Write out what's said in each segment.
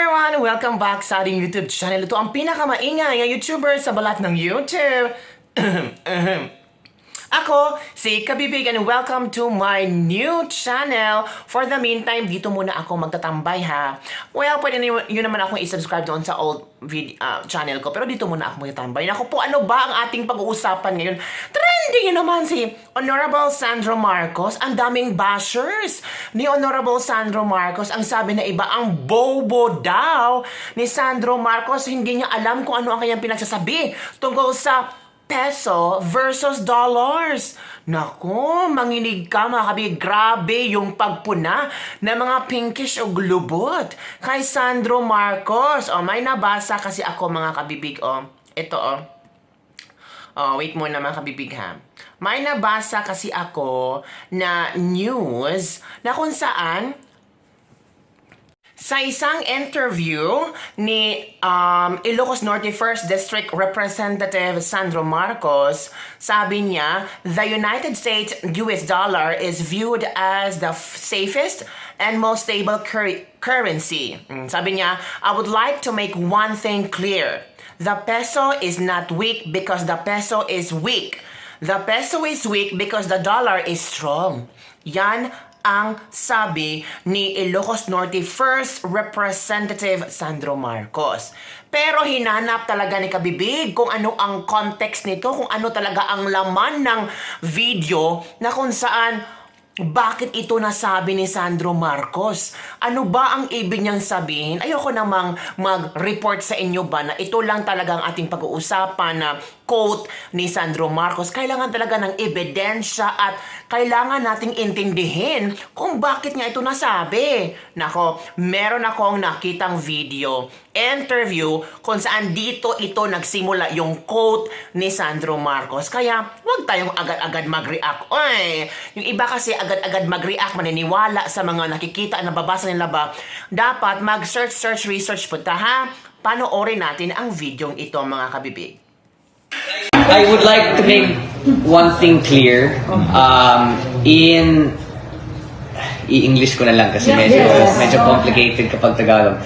everyone! Welcome back sa ating YouTube channel. Ito ang pinakamaingay na YouTuber sa balat ng YouTube. Ako, si Kabibig, and welcome to my new channel. For the meantime, dito muna ako magtatambay ha. Well, pwede yun naman akong i-subscribe doon sa old channel ko. Pero dito muna ako magtatambay. Naku po, ano ba ang ating pag-uusapan ngayon? Trending naman si Honorable Sandro Marcos. Ang daming bashers ni Honorable Sandro Marcos. Ang sabi na iba, ang bobo daw ni Sandro Marcos. Hindi niya alam kung ano ang kanyang pinagsasabi tungkol sa peso versus dollars. Naku, manginig ka mga kabig. Grabe yung pagpuna ng mga pinkish o glubot kay Sandro Marcos. May nabasa kasi ako mga kabibig. Ito wait muna mga kabibig ha. May nabasa kasi ako na news na kung saan sa isang interview ni Ilocos Norte 1st District Representative Sandro Marcos, sabi niya, the United States US dollar is viewed as the safest and most stable currency. Sabi niya, I would like to make one thing clear. The peso is not weak because the peso is weak. The peso is weak because the dollar is strong. Yan ang sabi ni Ilocos Norte 1st Representative Sandro Marcos. Pero hinanap talaga ni Kabibig kung ano ang context nito, kung ano talaga ang laman ng video na kung saan bakit ito nasabi ni Sandro Marcos. Ano ba ang ibig niyang sabihin? Ayoko namang mag-report sa inyo ba na ito lang talaga ang ating pag-uusapan na quote ni Sandro Marcos. Kailangan talaga ng ebidensya at kailangan nating intindihin kung bakit nga ito nasabi. Nako, meron akong nakitang video, interview, kung saan dito ito nagsimula yung quote ni Sandro Marcos. Kaya, huwag tayong agad-agad mag-react. Yung iba kasi agad-agad mag-react, maniniwala sa mga nakikita na babasa nila ba. Dapat mag-search, research punta ha. Panoorin natin ang video ito mga kabibig. I would like to make one thing clear. I-English ko na lang kasi medyo complicated kapag Tagalog.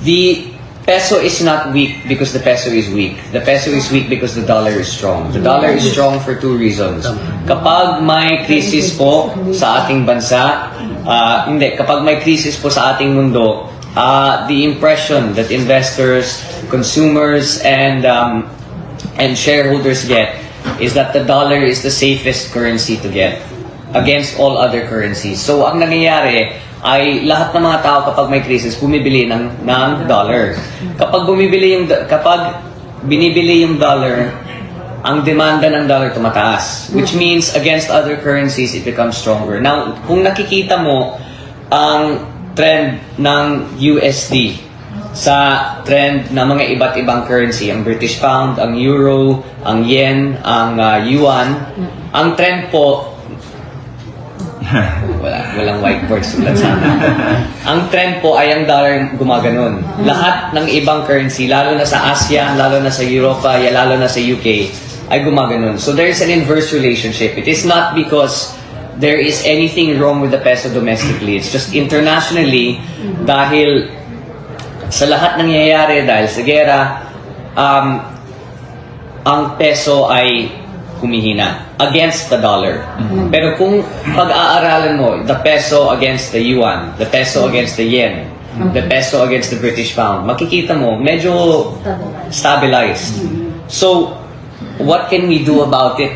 The peso is not weak because the peso is weak. The peso is weak because the dollar is strong. The dollar is strong for two reasons. Kapag may krisis po sa ating bansa, kapag may krisis po sa ating mundo, the impression that investors, consumers, and shareholders get is that the dollar is the safest currency to get against all other currencies. So, ang nangyayari ay lahat ng mga tao kapag may crisis, bumibili ng dollar. Kapag binibili yung dollar, ang demanda ng dollar tumataas. Which means, against other currencies, it becomes stronger. Now, kung nakikita mo ang trend ng USD sa trend ng mga iba't ibang currency, ang British Pound, ang Euro, ang Yen, ang Yuan, ang trend po, walang whiteboard sulat sa akin. Ang trend po ay ang dollar gumaganon. Lahat ng ibang currency, lalo na sa Asia, lalo na sa Europa, lalo na sa UK, ay gumaganon. So there is an inverse relationship. It is not because there is anything wrong with the peso domestically. It's just internationally, dahil sa lahat nangyayari, dahil sa gera, ang peso ay humihina against the dollar. Pero kung pag-aaralan mo, the peso against the yuan, the peso against the yen, the peso against the British pound, makikita mo, medyo stabilized. So, what can we do about it?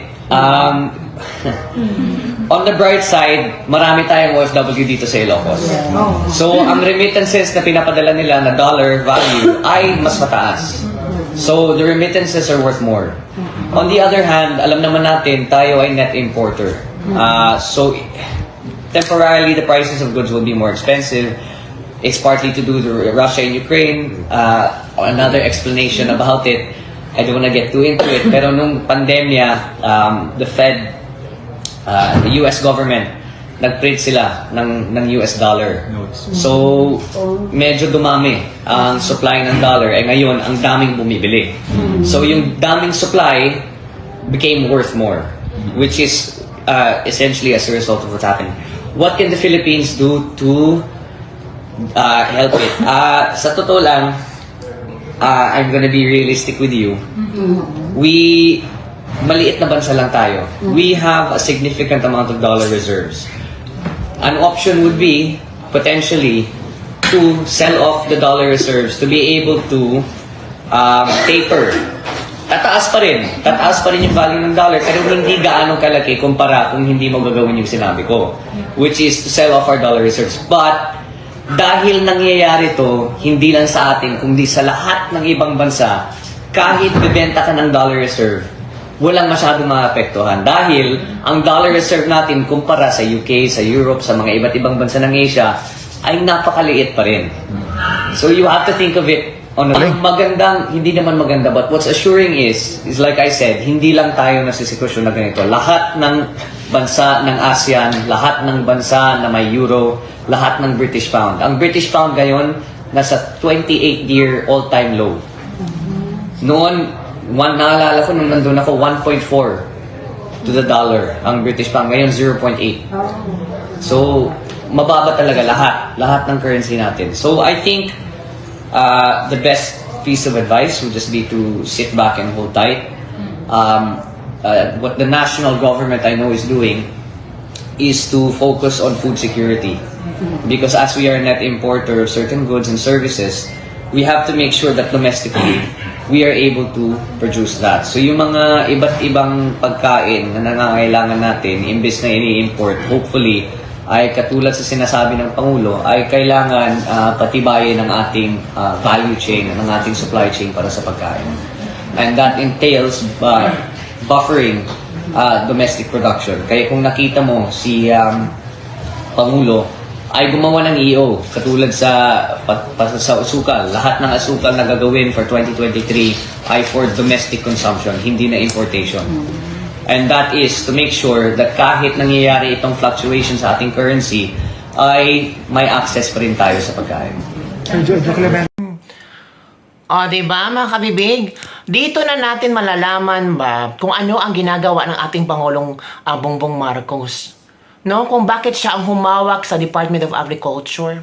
On the bright side, marami tayong OFW dito sa Ilocos. So, ang remittances na pinapadala nila na dollar value ay mas mataas. So, the remittances are worth more. On the other hand, alam naman natin, tayo ay net importer. So, temporarily, the prices of goods will be more expensive. It's partly to do with Russia and Ukraine. Another explanation about it, I don't want to get too into it, pero nung pandemya, the Fed, the US government, nag-print sila ng US dollar. So, medyo dumami ang supply ng dollar. Ngayon, ang daming bumibili. So, yung daming supply became worth more, which is essentially as a result of what's happening. What can the Philippines do to help it. Sa totoo lang, I'm gonna be realistic with you. Maliit na bansa lang tayo. We have a significant amount of dollar reserves. An option would be, potentially, to sell off the dollar reserves to be able to taper. Tataas pa rin yung value ng dollar, pero hindi gaano kalaki kumpara kung hindi mo gagawin yung sinabi ko, which is to sell off our dollar reserves. But dahil nangyayari to, hindi lang sa atin, kundi sa lahat ng ibang bansa, kahit bibenta ka ng dollar reserve, walang masyadong maapektuhan. Dahil ang dollar reserve natin kumpara sa UK, sa Europe, sa mga iba't ibang bansa ng Asia, ay napakaliit pa rin. So you have to think of it on a magandang, hindi naman maganda, but what's assuring is like I said, hindi lang tayo nasa sitwasyon na ganito. Lahat ng bansa ng ASEAN, lahat ng bansa na may euro, lahat ng British pound. Ang British pound ngayon, nasa 28-year all-time low. Noon, naalala ko nung nandun ako, 1.4 to the dollar ang British pound. Ngayon, 0.8. So, mababa talaga lahat ng currency natin. So, I think the best piece of advice would just be to sit back and hold tight. What the national government I know is doing is to focus on food security. Because as we are a net importer of certain goods and services, we have to make sure that domestically, we are able to produce that. So yung mga iba't ibang pagkain na nangangailangan natin, imbes na ini-import, hopefully, ay katulad sa sinasabi ng Pangulo, ay kailangan patibayin ng ating value chain, ng ating supply chain para sa pagkain. And that entails buffering domestic production. Kaya kung nakita mo si Pangulo, ay gumawa ng EO, katulad sa asukal. Lahat ng asukal na gagawin for 2023 ay for domestic consumption, hindi na importation. And that is to make sure that kahit nangyayari itong fluctuation sa ating currency, ay may access pa rin tayo sa pagkain. O, diba mga kabibig? Dito na natin malalaman ba kung ano ang ginagawa ng ating Pangulong Bongbong Marcos. No, kung bakit siya ang humawak sa Department of Agriculture.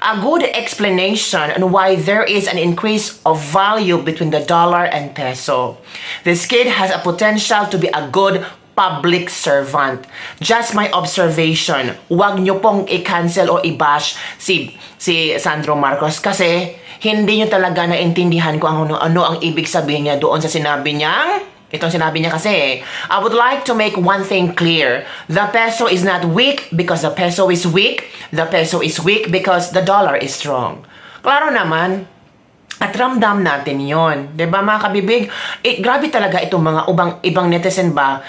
A good explanation on why there is an increase of value between the dollar and peso. This kid has a potential to be a good public servant. Just my observation. Huwag niyo pong i-cancel o i-bash si Sandro Marcos kasi hindi niyo talaga naintindihan kung ano ang ibig sabihin niya doon sa sinabi niyang itong sinabi niya kasi, I would like to make one thing clear. The peso is not weak because the peso is weak. The peso is weak because the dollar is strong. Klaro naman. At ramdam natin yon, 'di ba mga kabibig? Grabe talaga itong mga ibang netizen ba.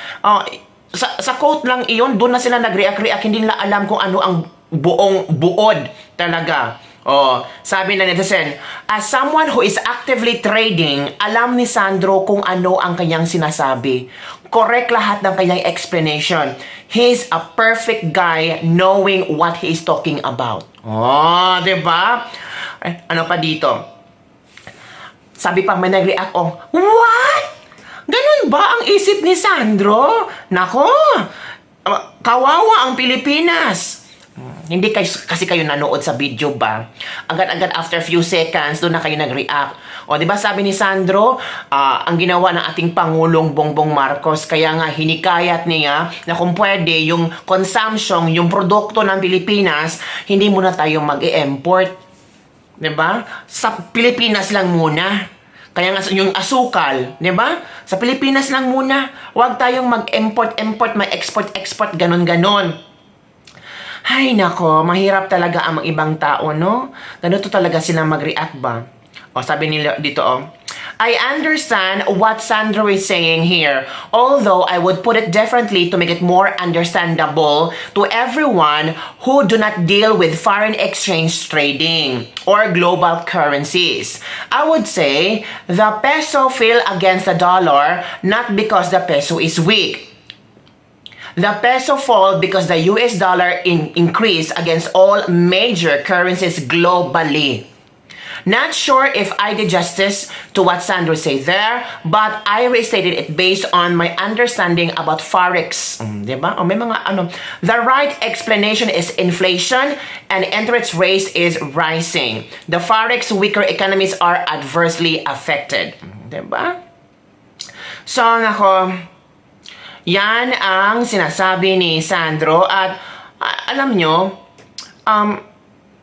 Sa quote lang iyon, doon na sila nag-react, hindi nila alam kung ano ang buod talaga. Sabi na netizen, as someone who is actively trading, alam ni Sandro kung ano ang kanyang sinasabi. Correct lahat ng kanyang explanation. He's a perfect guy knowing what he is talking about. Diba? Ano pa dito? Sabi pa may nag-react, what? Ganun ba ang isip ni Sandro? Nako, kawawa ang Pilipinas. Hindi kasi kayo nanood sa video ba? Agad-agad after few seconds, doon na kayo nag-react. Di ba sabi ni Sandro, ang ginawa ng ating Pangulong Bongbong Marcos, kaya nga hinikayat niya na kung pwede, yung consumption, yung produkto ng Pilipinas, hindi muna tayo mag-i-import. Diba? Sa Pilipinas lang muna. Kaya nga yung asukal, diba? Sa Pilipinas lang muna. Huwag tayong mag-import, may export, ganon. Ay nako, mahirap talaga ang ibang tao, no? Ganito talaga sila mag-react ba? Sabi nila dito, I understand what Sandro is saying here, although I would put it differently to make it more understandable to everyone who do not deal with foreign exchange trading or global currencies. I would say the peso fell against the dollar not because the peso is weak. The peso fall because the US dollar increased against all major currencies globally. Not sure if I did justice to what Sandro said there, but I restated it based on my understanding about Forex. Diba? O may mga ano. The right explanation is inflation and interest rates is rising. The Forex weaker economies are adversely affected. Diba? So, nako, yan ang sinasabi ni Sandro at alam nyo,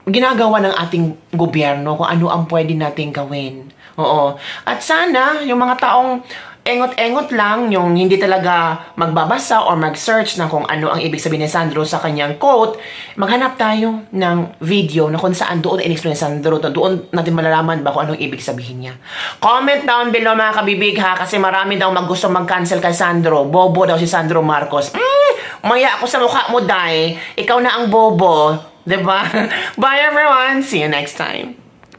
ginagawa ng ating gobyerno kung ano ang pwede nating gawin. Oo. At sana, yung mga taong engot-engot lang, yung hindi talaga magbabasa or mag-search na kung ano ang ibig sabihin ni Sandro sa kanyang quote, maghanap tayo ng video na kung saan doon in-explain ni Sandro, doon natin malalaman ba kung anong ibig sabihin niya. Comment down below mga kabibig ha, kasi marami daw gusto mag-cancel kay Sandro. Bobo daw si Sandro Marcos. Maya ako sa mukha mo, Day. Ikaw na ang bobo. Diba? Bye everyone! See you next time!